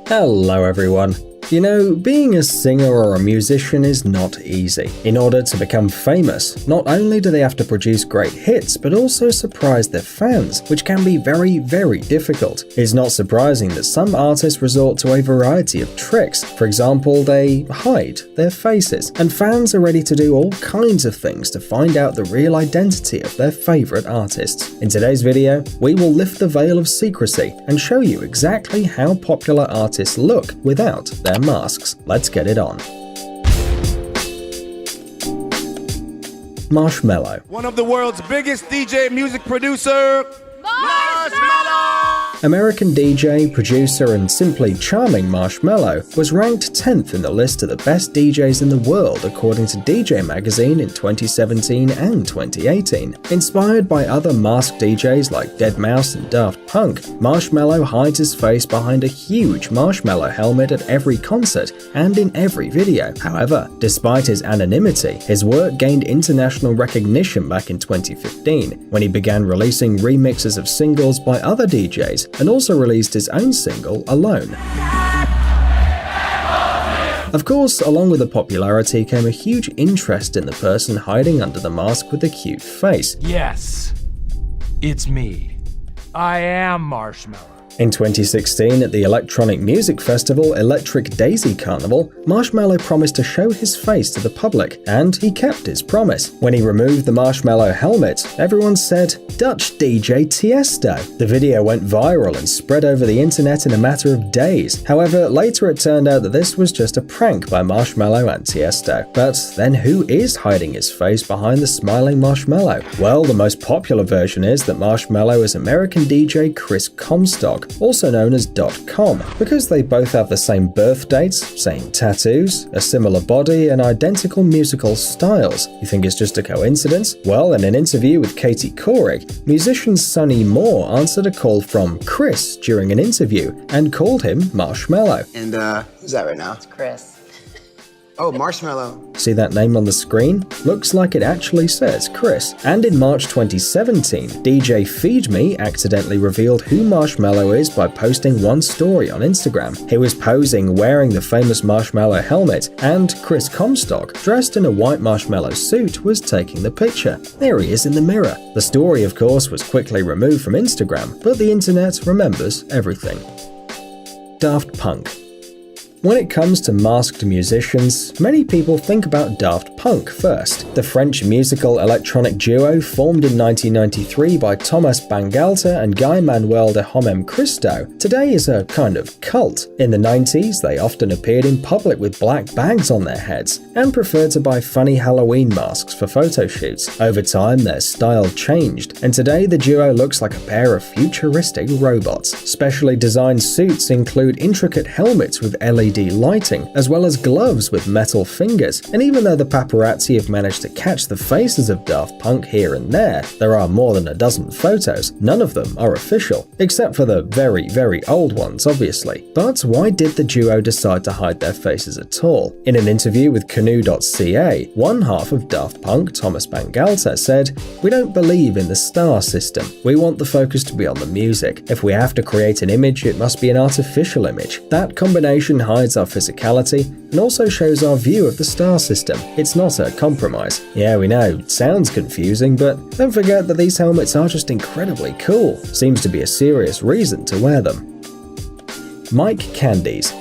Hello everyone. You know, being a singer or a musician is not easy. In order to become famous, not only do they have to produce great hits, but also surprise their fans, which can be very, very difficult. It's not surprising that some artists resort to a variety of tricks. For example, they hide their faces, and fans are ready to do all kinds of things to find out the real identity of their favorite artists. In today's video, we will lift the veil of secrecy and show you exactly how popular artists look without their masks. Let's get it on. Marshmello. One of the world's biggest DJ music producer, Marshmello! American DJ, producer, and simply charming Marshmello was ranked 10th in the list of the best DJs in the world according to DJ Magazine in 2017 and 2018. Inspired by other masked DJs like Deadmau5 and Daft Punk, Marshmello hides his face behind a huge marshmallow helmet at every concert and in every video. However, despite his anonymity, his work gained international recognition back in 2015 when he began releasing remixes of singles by other DJs and also released his own single, Alone. Of course, along with the popularity came a huge interest in the person hiding under the mask with the cute face. Yes, it's me. I am Marshmello. In 2016, at the electronic music festival Electric Daisy Carnival, Marshmello promised to show his face to the public, and he kept his promise. When he removed the marshmallow helmet, everyone said, "Dutch DJ Tiesto." The video went viral and spread over the internet in a matter of days. However, later it turned out that this was just a prank by Marshmello and Tiesto. But then who is hiding his face behind the smiling Marshmello? Well, the most popular version is that Marshmello is American DJ Chris Comstock, also known as .com, because they both have the same birth dates, same tattoos, a similar body, and identical musical styles. You think it's just a coincidence? Well, in an interview with Katie Couric, musician Sonny Moore answered a call from Chris during an interview and called him Marshmello. And who's that right now? It's Chris. Oh, Marshmello. See that name on the screen? Looks like it actually says Chris. And in March 2017, DJ Feed Me accidentally revealed who Marshmello is by posting one story on Instagram. He was posing wearing the famous marshmallow helmet, and Chris Comstock, dressed in a white marshmallow suit, was taking the picture. There he is in the mirror. The story, of course, was quickly removed from Instagram, but the internet remembers everything. Daft Punk. When it comes to masked musicians, many people think about Daft Punk first. The French musical electronic duo formed in 1993 by Thomas Bangalter and Guy Manuel de Homem Christo today is a kind of cult. In the 90s, they often appeared in public with black bags on their heads and preferred to buy funny Halloween masks for photo shoots. Over time, their style changed, and today the duo looks like a pair of futuristic robots. Specially designed suits include intricate helmets with LED lighting, as well as gloves with metal fingers. And even though the paparazzi have managed to catch the faces of Daft Punk here and there are more than a dozen photos. None of them are official, except for the very, very old ones, obviously. But why did the duo decide to hide their faces at all? In an interview with Canoe.ca, one half of Daft Punk, Thomas Bangalter, said, "We don't believe in the star system. We want the focus to be on the music. If we have to create an image, it must be an artificial image. That combination hides our physicality and also shows our view of the star system. It's not a compromise." Yeah, we know, it sounds confusing, but don't forget that these helmets are just incredibly cool. Seems to be a serious reason to wear them. Mike Candies.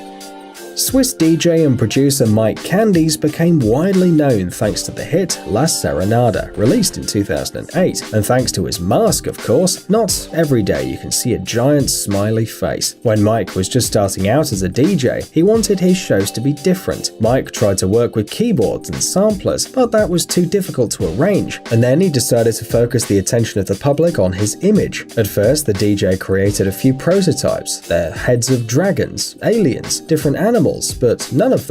Swiss DJ and producer Mike Candies became widely known thanks to the hit La Serenada, released in 2008. And thanks to his mask, of course, not every day you can see a giant smiley face. When Mike was just starting out as a DJ, he wanted his shows to be different. Mike tried to work with keyboards and samplers, but that was too difficult to arrange. And then he decided to focus the attention of the public on his image. At first, the DJ created a few prototypes. They're heads of dragons, aliens, different animals, animals, but none of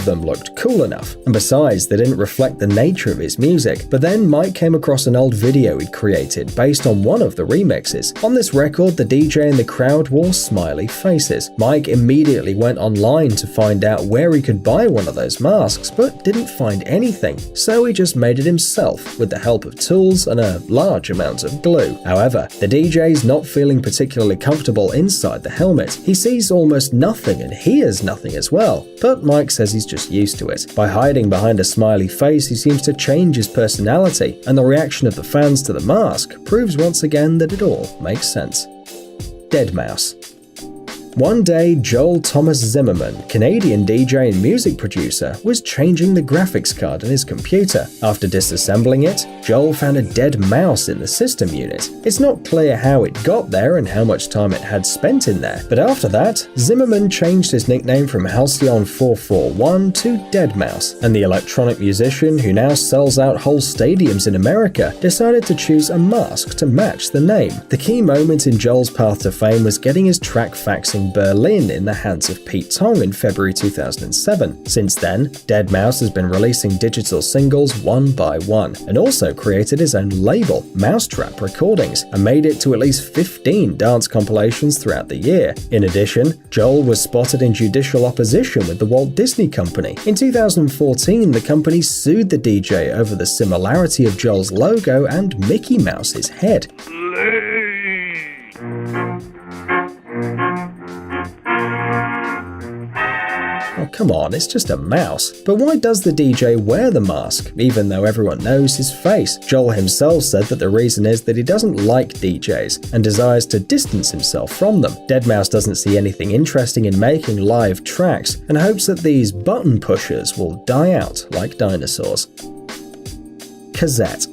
them looked cool enough. And besides, they didn't reflect the nature of his music. But then Mike came across an old video he'd created based on one of the remixes. On this record, the DJ and the crowd wore smiley faces. Mike immediately went online to find out where he could buy one of those masks, but didn't find anything, so he just made it himself with the help of tools and a large amount of glue. However, the DJ's not feeling particularly comfortable inside the helmet. He sees almost nothing and hears nothing as well, but Mike says he's just used to it. By hiding behind a smiley face, he seems to change his personality, and the reaction of the fans to the mask proves once again that it all makes sense. Deadmau5. One day, Joel Thomas Zimmerman, Canadian DJ and music producer, was changing the graphics card in his computer. After disassembling it, Joel found a dead mouse in the system unit. It's not clear how it got there and how much time it had spent in there, but after that, Zimmerman changed his nickname from Halcyon 441 to Deadmau5, and the electronic musician, who now sells out whole stadiums in America, decided to choose a mask to match the name. The key moment in Joel's path to fame was getting his track Faxing Berlin in the hands of Pete Tong in February 2007. Since then, Deadmau5 has been releasing digital singles one by one, and also created his own label, Mousetrap Recordings, and made it to at least 15 dance compilations throughout the year. In addition, Joel was spotted in judicial opposition with the Walt Disney Company. In 2014, the company sued the DJ over the similarity of Joel's logo and Mickey Mouse's head. Oh, come on, it's just a mouse. But why does the DJ wear the mask, even though everyone knows his face? Joel himself said that the reason is that he doesn't like DJs and desires to distance himself from them. Deadmau5 doesn't see anything interesting in making live tracks and hopes that these button pushers will die out like dinosaurs. Cassette.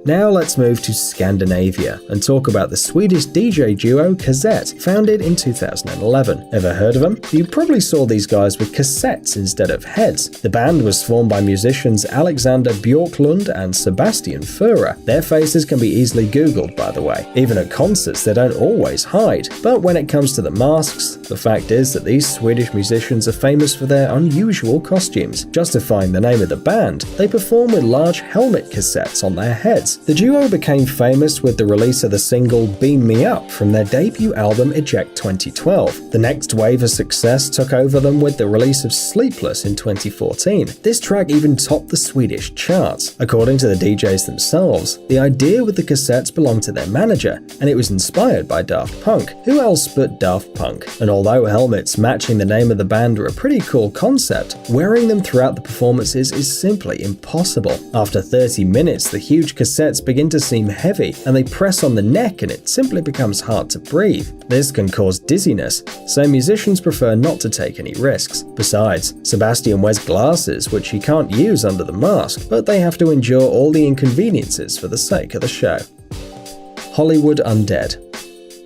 Now let's move to Scandinavia and talk about the Swedish DJ duo Cassette, founded in 2011. Ever heard of them? You probably saw these guys with cassettes instead of heads. The band was formed by musicians Alexander Björklund and Sebastian Fura. Their faces can be easily googled, by the way. Even at concerts, they don't always hide. But when it comes to the masks, the fact is that these Swedish musicians are famous for their unusual costumes. Justifying the name of the band, they perform with large helmet cassettes on their heads. The duo became famous with the release of the single Beam Me Up from their debut album Eject 2012. The next wave of success took over them with the release of Sleepless in 2014. This track even topped the Swedish charts. According to the DJs themselves, the idea with the cassettes belonged to their manager, and it was inspired by Daft Punk. Who else but Daft Punk? And although helmets matching the name of the band are a pretty cool concept, wearing them throughout the performances is simply impossible. After 30 minutes, the huge cassettes begin to seem heavy, and they press on the neck and it simply becomes hard to breathe. This can cause dizziness, so musicians prefer not to take any risks. Besides, Sebastian wears glasses which he can't use under the mask, but they have to endure all the inconveniences for the sake of the show. Hollywood Undead.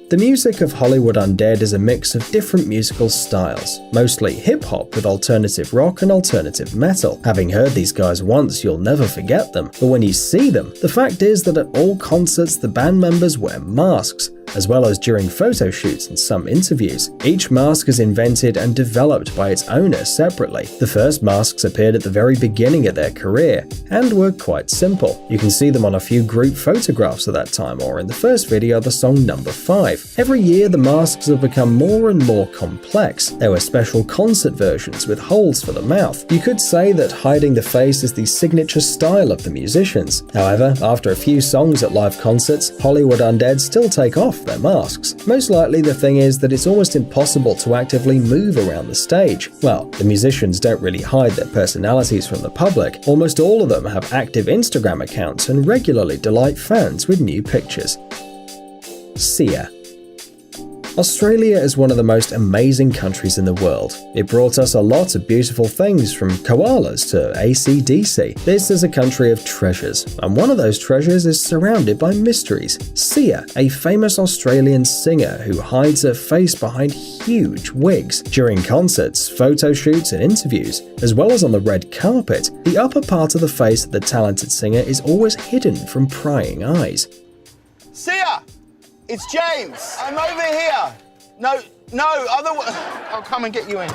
The music of Hollywood Undead is a mix of different musical styles, mostly hip-hop with alternative rock and alternative metal. Having heard these guys once, you'll never forget them, but when you see them, the fact is that at all concerts the band members wear masks, as well as during photo shoots and some interviews. Each mask is invented and developed by its owner separately. The first masks appeared at the very beginning of their career, and were quite simple. You can see them on a few group photographs at that time, or in the first video of the song Number 5. Every year the masks have become more and more complex. There were special concert versions with holes for the mouth. You could say that hiding the face is the signature style of the musicians. However, after a few songs at live concerts, Hollywood Undead still take off their masks. Most likely the thing is that it's almost impossible to actively move around the stage. Well, the musicians don't really hide their personalities from the public. Almost all of them have active Instagram accounts and regularly delight fans with new pictures. Sia. Australia is one of the most amazing countries in the world. It brought us a lot of beautiful things, from koalas to AC/DC. This is a country of treasures, and one of those treasures is surrounded by mysteries. Sia, a famous Australian singer who hides her face behind huge wigs. During concerts, photo shoots and interviews, as well as on the red carpet, the upper part of the face of the talented singer is always hidden from prying eyes. Sia! It's James. I'm over here. No, I'll come and get you in.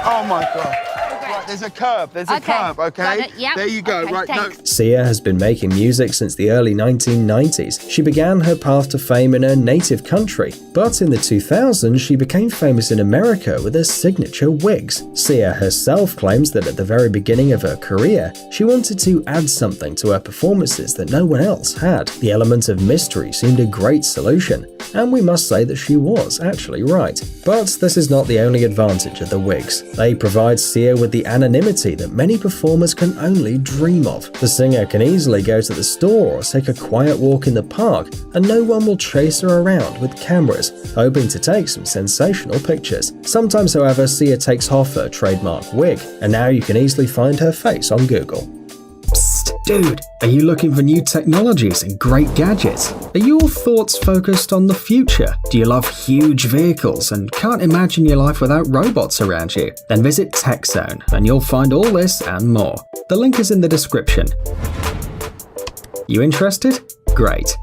Oh my God. Right, there's a curb. There's a curb, okay? Got it, yep. There you go. Okay, right, thanks. no. Sia has been making music since the early 1990s. She began her path to fame in her native country, but in the 2000s she became famous in America with her signature wigs. Sia herself claims that at the very beginning of her career, she wanted to add something to her performances that no one else had. The element of mystery seemed a great solution, and we must say that she was actually right. But this is not the only advantage of the wigs. They provide Sia with the anonymity that many performers can only dream of. The singer can easily go to the store or take a quiet walk in the park, and no one will chase her around with cameras, hoping to take some sensational pictures. Sometimes, however, Sia takes off her trademark wig, and now you can easily find her face on Google. Psst, dude, are you looking for new technologies and great gadgets? Are your thoughts focused on the future? Do you love huge vehicles and can't imagine your life without robots around you? Then visit TechZone and you'll find all this and more. The link is in the description. You interested? Great.